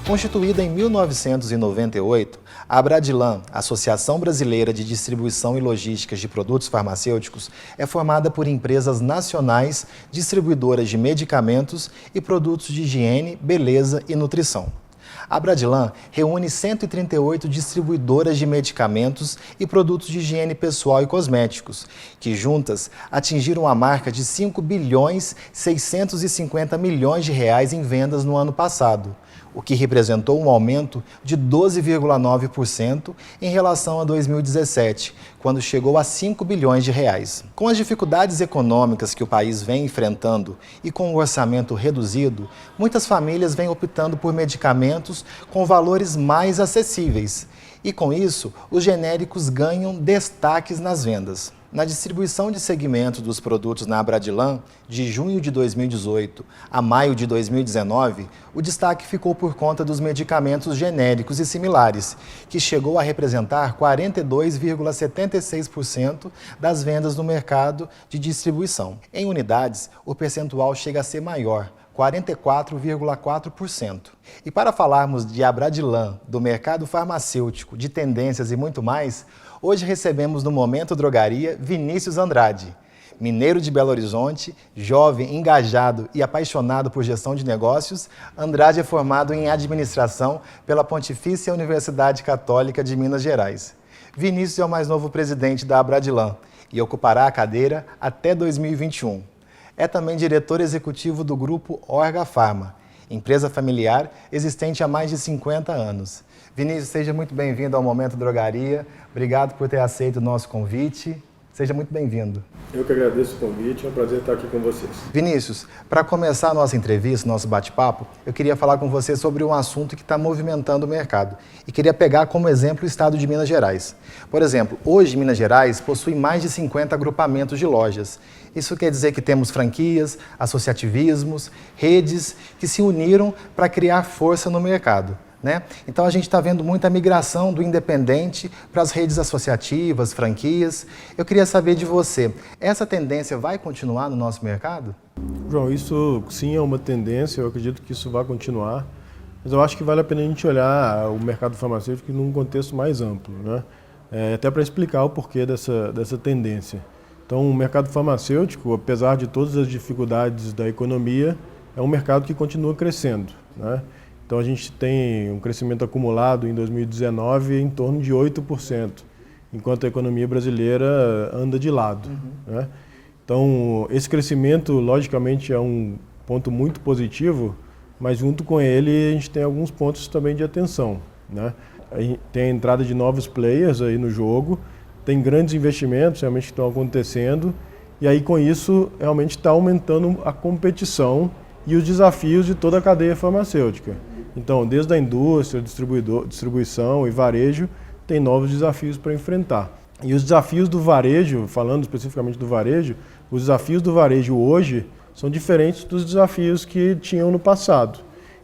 Constituída em 1998, a Abradilan, Associação Brasileira de Distribuição e Logística de Produtos Farmacêuticos, é formada por empresas nacionais distribuidoras de medicamentos e produtos de higiene, beleza e nutrição. A Abradilan reúne 138 distribuidoras de medicamentos e produtos de higiene pessoal e cosméticos, que juntas atingiram a marca de 5 bilhões 650 milhões de reais em vendas no ano passado, o que representou um aumento de 12,9% em relação a 2017, quando chegou a 5 bilhões de reais. Com as dificuldades econômicas que o país vem enfrentando e com o orçamento reduzido, muitas famílias vêm optando por medicamentos com valores mais acessíveis. E com isso, os genéricos ganham destaques nas vendas. Na distribuição de segmentos dos produtos na Abradilan, de junho de 2018 a maio de 2019, o destaque ficou por conta dos medicamentos genéricos e similares, que chegou a representar 42,76% das vendas no mercado de distribuição. Em unidades, o percentual chega a ser maior, 44,4%. E para falarmos de Abradilan, do mercado farmacêutico, de tendências e muito mais, hoje recebemos no Momento Drogaria Vinícius Andrade. Mineiro de Belo Horizonte, jovem, engajado e apaixonado por gestão de negócios, Andrade é formado em administração pela Pontifícia Universidade Católica de Minas Gerais. Vinícius é o mais novo presidente da Abradilan e ocupará a cadeira até 2021. É também diretor executivo do grupo Orga Pharma, empresa familiar existente há mais de 50 anos. Vinícius, seja muito bem-vindo ao Momento Drogaria. Obrigado por ter aceito o nosso convite. Seja muito bem-vindo. Eu que agradeço o convite, é um prazer estar aqui com vocês. Vinícius, para começar a nossa entrevista, nosso bate-papo, eu queria falar com você sobre um assunto que está movimentando o mercado e queria pegar como exemplo o estado de Minas Gerais. Por exemplo, hoje Minas Gerais possui mais de 50 agrupamentos de lojas. Isso quer dizer que temos franquias, associativismos, redes que se uniram para criar força no mercado. Então a gente está vendo muita migração do independente para as redes associativas, franquias. Eu queria saber de você, essa tendência vai continuar no nosso mercado? João, isso sim é uma tendência, eu acredito que isso vai continuar, mas eu acho que vale a pena a gente olhar o mercado farmacêutico num contexto mais amplo, até para explicar o porquê dessa tendência. Então o mercado farmacêutico, apesar de todas as dificuldades da economia, é um mercado que continua crescendo, Então a gente tem um crescimento acumulado em 2019 em torno de 8%, enquanto a economia brasileira anda de lado. Então esse crescimento, logicamente, é um ponto muito positivo, mas junto com ele a gente tem alguns pontos também de atenção. Tem a entrada de novos players aí no jogo, tem grandes investimentos realmente que estão acontecendo, e aí com isso realmente está aumentando a competição e os desafios de toda a cadeia farmacêutica. Então, desde a indústria, distribuição e varejo, tem novos desafios para enfrentar. E os desafios do varejo, falando especificamente do varejo, os desafios do varejo hoje são diferentes dos desafios que tinham no passado.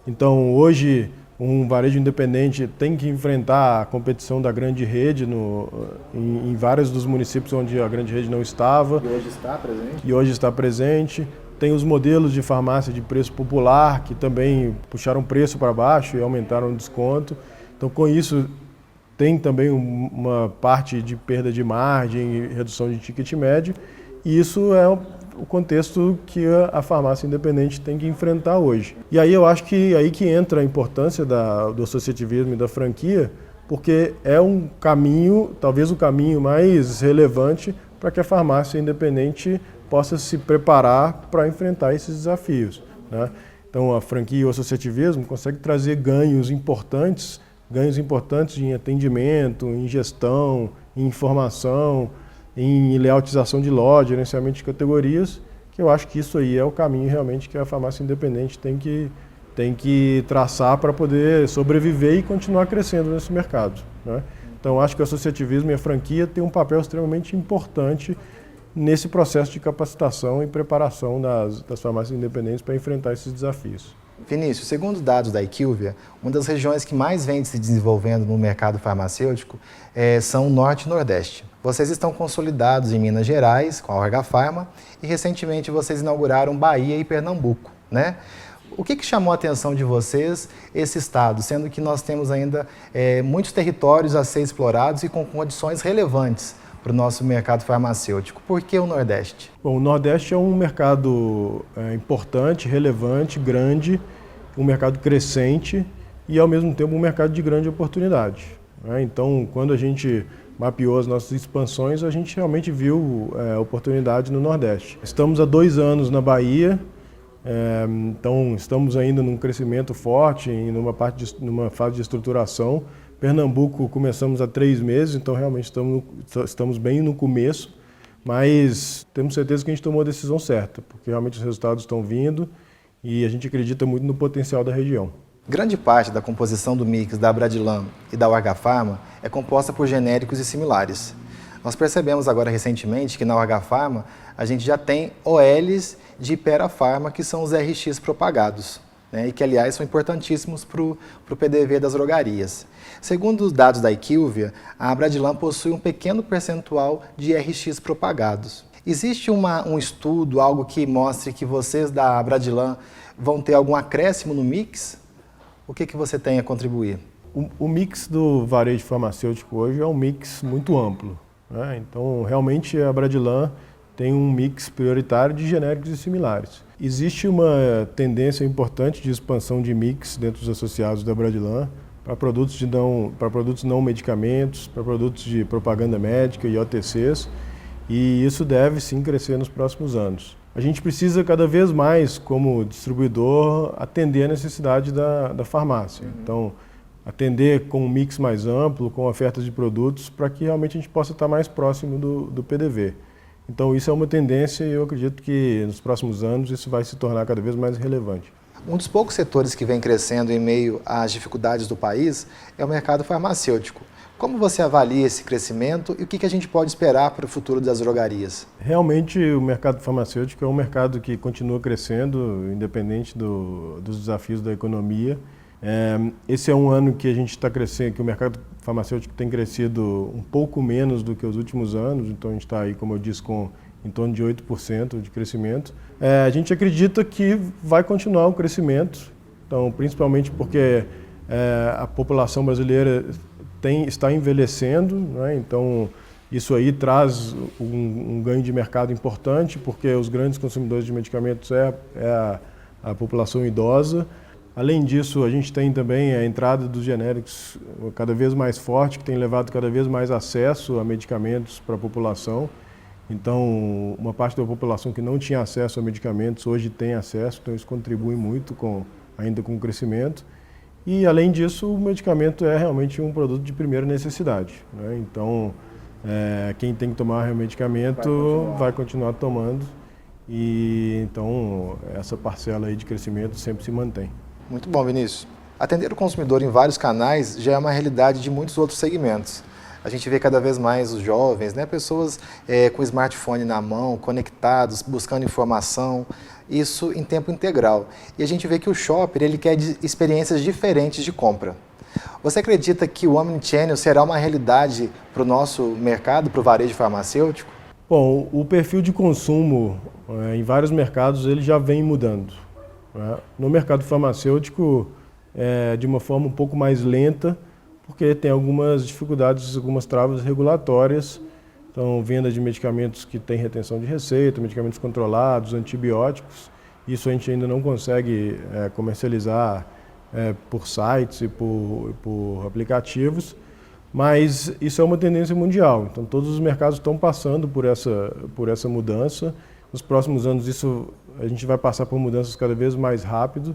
Então, hoje, um varejo independente tem que enfrentar a competição da grande rede em vários dos municípios onde a grande rede não estava. E hoje está presente. Tem os modelos de farmácia de preço popular, que também puxaram o preço para baixo e aumentaram o desconto. Então, com isso, tem também uma parte de perda de margem e redução de ticket médio. E isso é o contexto que a farmácia independente tem que enfrentar hoje. E aí eu acho que aí que entra a importância do associativismo e da franquia, porque é um caminho, talvez o caminho mais relevante para que a farmácia independente possa se preparar para enfrentar esses desafios. Então a franquia e o associativismo consegue trazer ganhos importantes em atendimento, em gestão, em informação, em layoutização de loja, gerenciamento de categorias, que eu acho que isso aí é o caminho realmente que a farmácia independente tem que traçar para poder sobreviver e continuar crescendo nesse mercado. Então acho que o associativismo e a franquia têm um papel extremamente importante nesse processo de capacitação e preparação das farmácias independentes para enfrentar esses desafios. Vinícius, segundo dados da IQVIA, uma das regiões que mais vem se desenvolvendo no mercado farmacêutico são o Norte e Nordeste. Vocês estão consolidados em Minas Gerais, com a Orga Pharma, e recentemente vocês inauguraram Bahia e Pernambuco, O que chamou a atenção de vocês esse estado, sendo que nós temos ainda muitos territórios a ser explorados e com condições relevantes para o nosso mercado farmacêutico? Por que o Nordeste? Bom, o Nordeste é um mercado importante, relevante, grande, um mercado crescente e, ao mesmo tempo, um mercado de grande oportunidade. Então, quando a gente mapeou as nossas expansões, a gente realmente viu oportunidade no Nordeste. Estamos há 2 anos na Bahia, então estamos ainda num crescimento forte, numa fase de estruturação. Pernambuco começamos há 3 meses, então realmente estamos bem no começo, mas temos certeza que a gente tomou a decisão certa, porque realmente os resultados estão vindo e a gente acredita muito no potencial da região. Grande parte da composição do mix da Abradilan e da Orgapharma é composta por genéricos e similares. Nós percebemos agora recentemente que na Orgapharma a gente já tem OLs de Hiperafarma, que são os RX propagados, né, e que, aliás, são importantíssimos para o PDV das drogarias. Segundo os dados da IQVIA, a Abradilan possui um pequeno percentual de RX propagados. Existe um estudo, algo que mostre que vocês da Abradilan vão ter algum acréscimo no mix? O que você tem a contribuir? O mix do varejo farmacêutico hoje é um mix muito amplo, né? Então, realmente, a Abradilan tem um mix prioritário de genéricos e similares. Existe uma tendência importante de expansão de mix dentro dos associados da Abradilan para produtos não medicamentos, para produtos de propaganda médica e OTCs, e isso deve sim crescer nos próximos anos. A gente precisa cada vez mais, como distribuidor, atender a necessidade da farmácia. Então, atender com um mix mais amplo, com ofertas de produtos, para que realmente a gente possa estar mais próximo do PDV. Então, isso é uma tendência e eu acredito que nos próximos anos isso vai se tornar cada vez mais relevante. Um dos poucos setores que vem crescendo em meio às dificuldades do país é o mercado farmacêutico. Como você avalia esse crescimento e o que a gente pode esperar para o futuro das drogarias? Realmente, o mercado farmacêutico é um mercado que continua crescendo, independente dos desafios da economia. Esse é um ano que a gente está crescendo, que o mercado farmacêutico tem crescido um pouco menos do que os últimos anos, então a gente está aí, como eu disse, com em torno de 8% de crescimento. A gente acredita que vai continuar o crescimento, então, principalmente porque a população brasileira está envelhecendo, né? Então isso aí traz um ganho de mercado importante, porque os grandes consumidores de medicamentos é a população idosa. Além disso, a gente tem também a entrada dos genéricos cada vez mais forte, que tem levado cada vez mais acesso a medicamentos para a população. Então, uma parte da população que não tinha acesso a medicamentos hoje tem acesso, então isso contribui muito ainda com o crescimento. E, além disso, o medicamento é realmente um produto de primeira necessidade, né? Então, quem tem que tomar o medicamento vai continuar tomando e, então, essa parcela aí de crescimento sempre se mantém. Muito bom, Vinícius. Atender o consumidor em vários canais já é uma realidade de muitos outros segmentos. A gente vê cada vez mais os jovens, né, pessoas com smartphone na mão, conectados, buscando informação, isso em tempo integral. E a gente vê que o shopper ele quer experiências diferentes de compra. Você acredita que o Omnichannel será uma realidade para o nosso mercado, para o varejo farmacêutico? Bom, o perfil de consumo em vários mercados ele já vem mudando, né? No mercado farmacêutico, de uma forma um pouco mais lenta, porque tem algumas dificuldades, algumas travas regulatórias. Então, venda de medicamentos que têm retenção de receita, medicamentos controlados, antibióticos, isso a gente ainda não consegue comercializar por sites e por aplicativos, mas isso é uma tendência mundial. Então, todos os mercados estão passando por essa mudança. Nos próximos anos, a gente vai passar por mudanças cada vez mais rápido.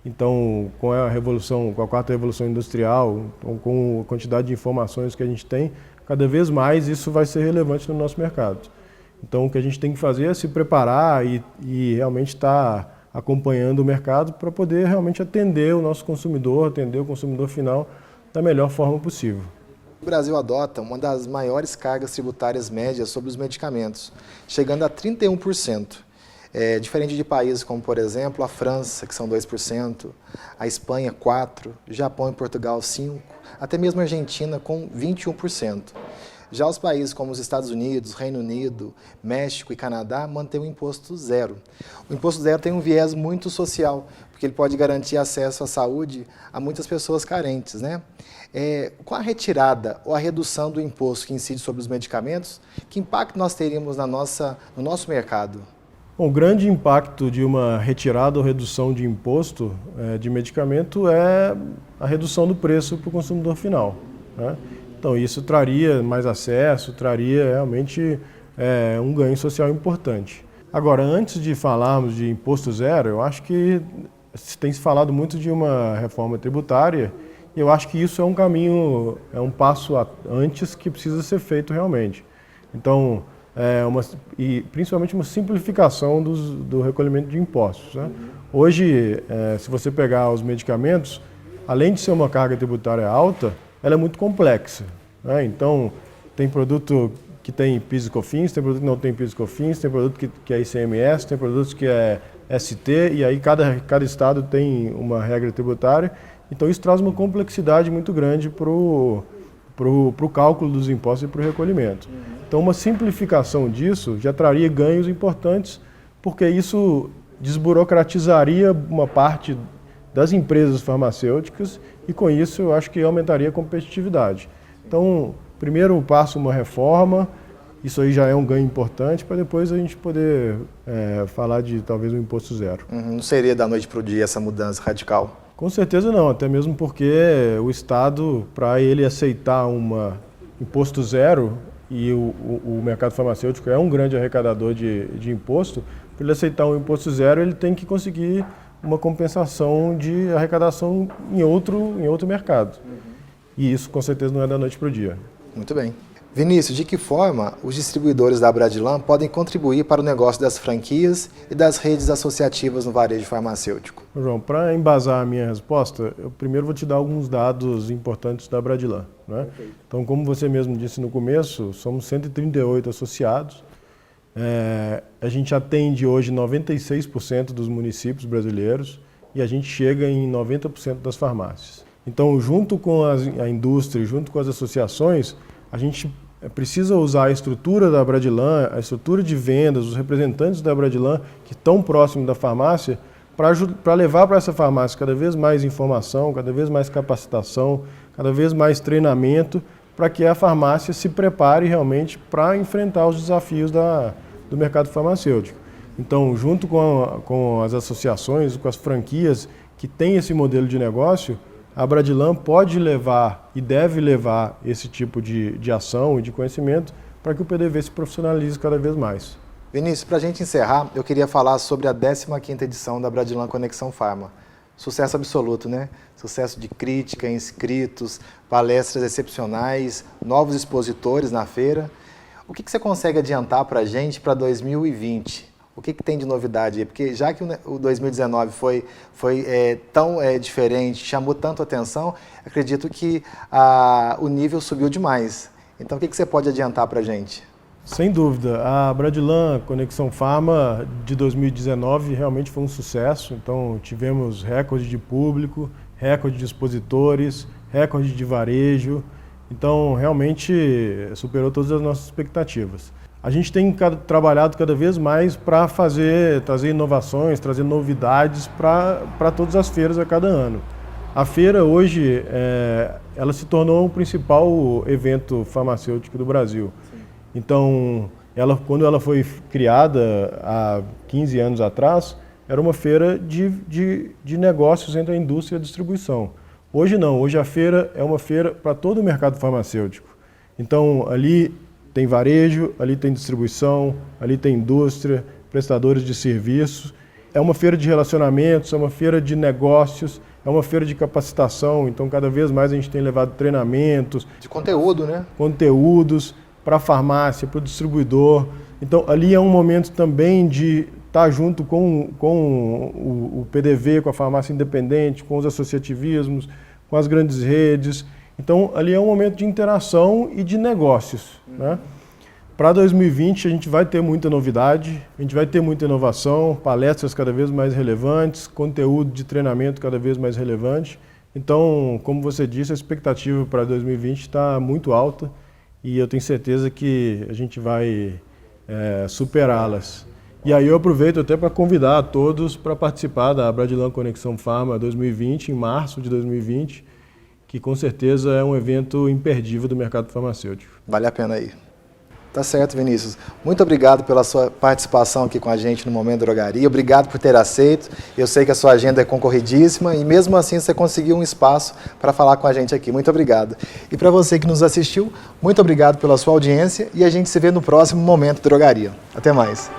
Então, com a 4ª revolução industrial, com a quantidade de informações que a gente tem, cada vez mais isso vai ser relevante no nosso mercado. Então, o que a gente tem que fazer é se preparar e realmente estar acompanhando o mercado para poder realmente atender o nosso consumidor, atender o consumidor final da melhor forma possível. O Brasil adota uma das maiores cargas tributárias médias sobre os medicamentos, chegando a 31%. Diferente de países como, por exemplo, a França, que são 2%, a Espanha, 4%, Japão e Portugal, 5%, até mesmo a Argentina, com 21%. Já os países como os Estados Unidos, Reino Unido, México e Canadá mantêm o imposto zero. O imposto zero tem um viés muito social, porque ele pode garantir acesso à saúde a muitas pessoas carentes, né? Com a retirada ou a redução do imposto que incide sobre os medicamentos, que impacto nós teríamos no nosso mercado? Bom, o grande impacto de uma retirada ou redução de imposto de medicamento é a redução do preço para o consumidor final, né? Então isso traria mais acesso, traria realmente um ganho social importante. Agora, antes de falarmos de imposto zero, eu acho que tem se falado muito de uma reforma tributária e eu acho que isso é um caminho, é um passo antes que precisa ser feito realmente. Então, e principalmente uma simplificação do recolhimento de impostos, né? Hoje, se você pegar os medicamentos, além de ser uma carga tributária alta, ela é muito complexa, né? Então, tem produto que tem PIS e COFINS, tem produto que não tem PIS e COFINS, tem produto que é ICMS, tem produtos que é ST, e aí cada estado tem uma regra tributária. Então, isso traz uma complexidade muito grande para o cálculo dos impostos e para o recolhimento. Então, uma simplificação disso já traria ganhos importantes, porque isso desburocratizaria uma parte das empresas farmacêuticas e, com isso, eu acho que aumentaria a competitividade. Então, primeiro passo, uma reforma, isso aí já é um ganho importante, para depois a gente poder falar de talvez um imposto zero. Não seria da noite para o dia essa mudança radical? Com certeza não, até mesmo porque o Estado, para ele aceitar um imposto zero, e o mercado farmacêutico é um grande arrecadador de imposto, para ele aceitar um imposto zero, ele tem que conseguir uma compensação de arrecadação em outro mercado. E isso, com certeza, não é da noite para o dia. Muito bem. Vinícius, de que forma os distribuidores da Abradilan podem contribuir para o negócio das franquias e das redes associativas no varejo farmacêutico? João, para embasar a minha resposta, eu primeiro vou te dar alguns dados importantes da Abradilan, né? Então, como você mesmo disse no começo, somos 138 associados. A gente atende hoje 96% dos municípios brasileiros e a gente chega em 90% das farmácias. Então, junto com a indústria, junto com as associações, a gente precisa usar a estrutura da Abradilan, a estrutura de vendas, os representantes da Abradilan que estão próximos da farmácia, para levar para essa farmácia cada vez mais informação, cada vez mais capacitação, cada vez mais treinamento, para que a farmácia se prepare realmente para enfrentar os desafios do mercado farmacêutico. Então, junto com as associações, com as franquias que têm esse modelo de negócio, a Abradilan pode levar e deve levar esse tipo de ação e de conhecimento para que o PDV se profissionalize cada vez mais. Vinícius, para a gente encerrar, eu queria falar sobre a 15ª edição da Abradilan Conexão Pharma. Sucesso absoluto, né? Sucesso de crítica, inscritos, palestras excepcionais, novos expositores na feira. O que você consegue adiantar para a gente para 2020? O que tem de novidade aí? Porque já que o 2019 foi tão diferente, chamou tanto atenção, acredito que o nível subiu demais. Então, o que você pode adiantar para a gente? Sem dúvida. A Abradilan Conexão Pharma de 2019 realmente foi um sucesso. Então, tivemos recorde de público, recorde de expositores, recorde de varejo. Então, realmente superou todas as nossas expectativas. A gente tem trabalhado cada vez mais para trazer inovações, trazer novidades para todas as feiras a cada ano. A feira hoje, ela se tornou o principal evento farmacêutico do Brasil. Sim. Então, quando ela foi criada há 15 anos atrás, era uma feira de negócios entre a indústria e a distribuição. Hoje não, hoje a feira é uma feira para todo o mercado farmacêutico. Então, ali tem varejo, ali tem distribuição, ali tem indústria, prestadores de serviços. É uma feira de relacionamentos, é uma feira de negócios, é uma feira de capacitação. Então, cada vez mais a gente tem levado treinamentos. De conteúdo, né? Conteúdos para a farmácia, para o distribuidor. Então, ali é um momento também de estar junto com o PDV, com a farmácia independente, com os associativismos, com as grandes redes. Então, ali é um momento de interação e de negócios, né? Para 2020, a gente vai ter muita novidade, a gente vai ter muita inovação, palestras cada vez mais relevantes, conteúdo de treinamento cada vez mais relevante. Então, como você disse, a expectativa para 2020 está muito alta e eu tenho certeza que a gente vai superá-las. E aí eu aproveito até para convidar a todos para participar da Bradilan Conexão Pharma 2020, em março de 2020, que com certeza é um evento imperdível do mercado farmacêutico. Vale a pena ir. Tá certo, Vinícius. Muito obrigado pela sua participação aqui com a gente no Momento Drogaria. Obrigado por ter aceito. Eu sei que a sua agenda é concorridíssima e mesmo assim você conseguiu um espaço para falar com a gente aqui. Muito obrigado. E para você que nos assistiu, muito obrigado pela sua audiência e a gente se vê no próximo Momento Drogaria. Até mais.